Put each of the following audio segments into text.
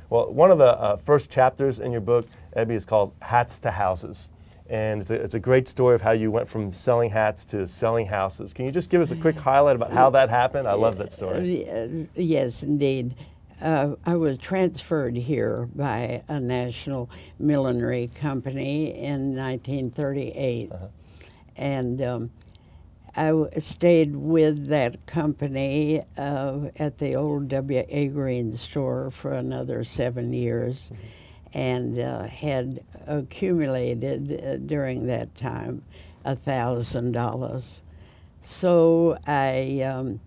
Well, one of the first chapters in your book, Ebby, is called Hats to Houses. And it's a great story of how you went from selling hats to selling houses. Can you just give us a quick highlight about how that happened? I love that story. Yes, indeed. I was transferred here by a national millinery company in 1938. And I stayed with that company at the old W.A. Green store for another 7 years. And had accumulated during that time $1,000. So I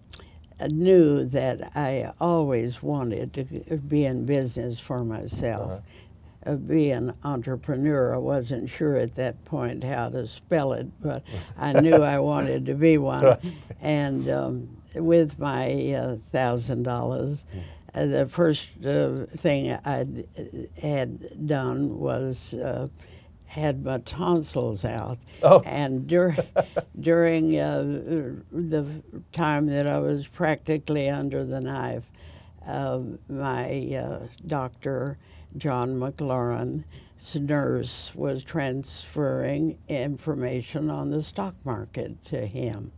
knew that I always wanted to be in business for myself. Be an entrepreneur. I wasn't sure at that point how to spell it, but I knew I wanted to be one. And with my $1,000, the first thing I had done was had my tonsils out. And during the time that I was practically under the knife, my doctor, John McLaurin's nurse, was transferring information on the stock market to him.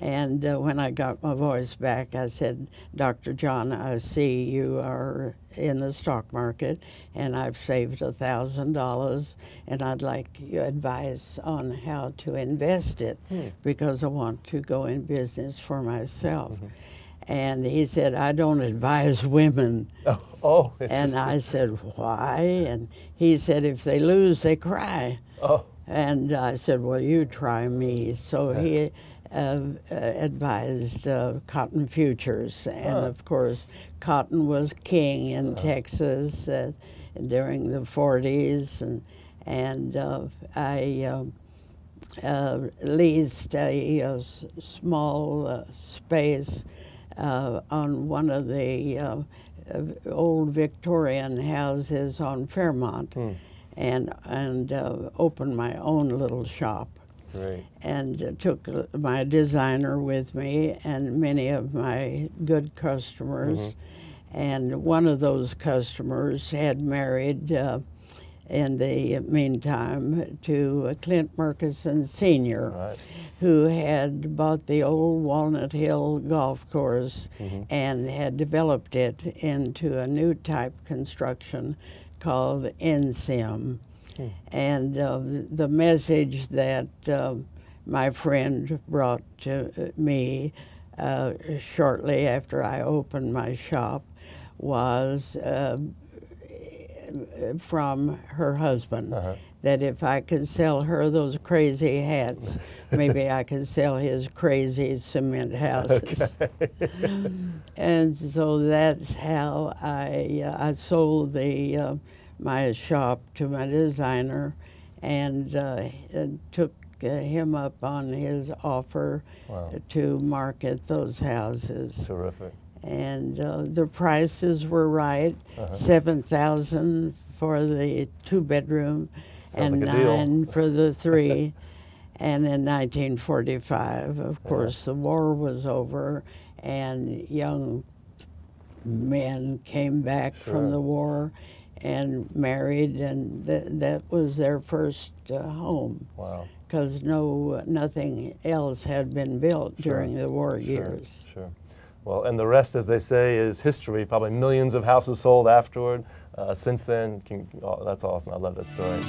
And when I got my voice back, I said, Dr. John, I see you are in the stock market, and I've saved $1,000, and I'd like your advice on how to invest it, because I want to go in business for myself. And he said, I don't advise women. And I said, why? And he said, if they lose, they cry. And I said, well, you try me. So he advised cotton futures. And of course, cotton was king in Texas during the 40s. And I leased a small space on one of the old Victorian houses on Fairmont, and opened my own little shop. And took my designer with me and many of my good customers. And one of those customers had married in the meantime to Clint Murkison Sr., who had bought the old Walnut Hill golf course and had developed it into a new type construction called NSIM. And the message that my friend brought to me shortly after I opened my shop was from her husband, that if I could sell her those crazy hats, maybe I could sell his crazy cement houses. And so that's how I sold the my shop to my designer, and took him up on his offer to market those houses. Terrific. And the prices were right, $7,000 for the 2-bedroom and like $9,000 for the 3. And in 1945, of course, the war was over, and young men came back from the war and married, and that was their first home. Because nothing else had been built during the war years. Well, and the rest, as they say, is history. Probably millions of houses sold afterward. Since then, that's awesome. I love that story.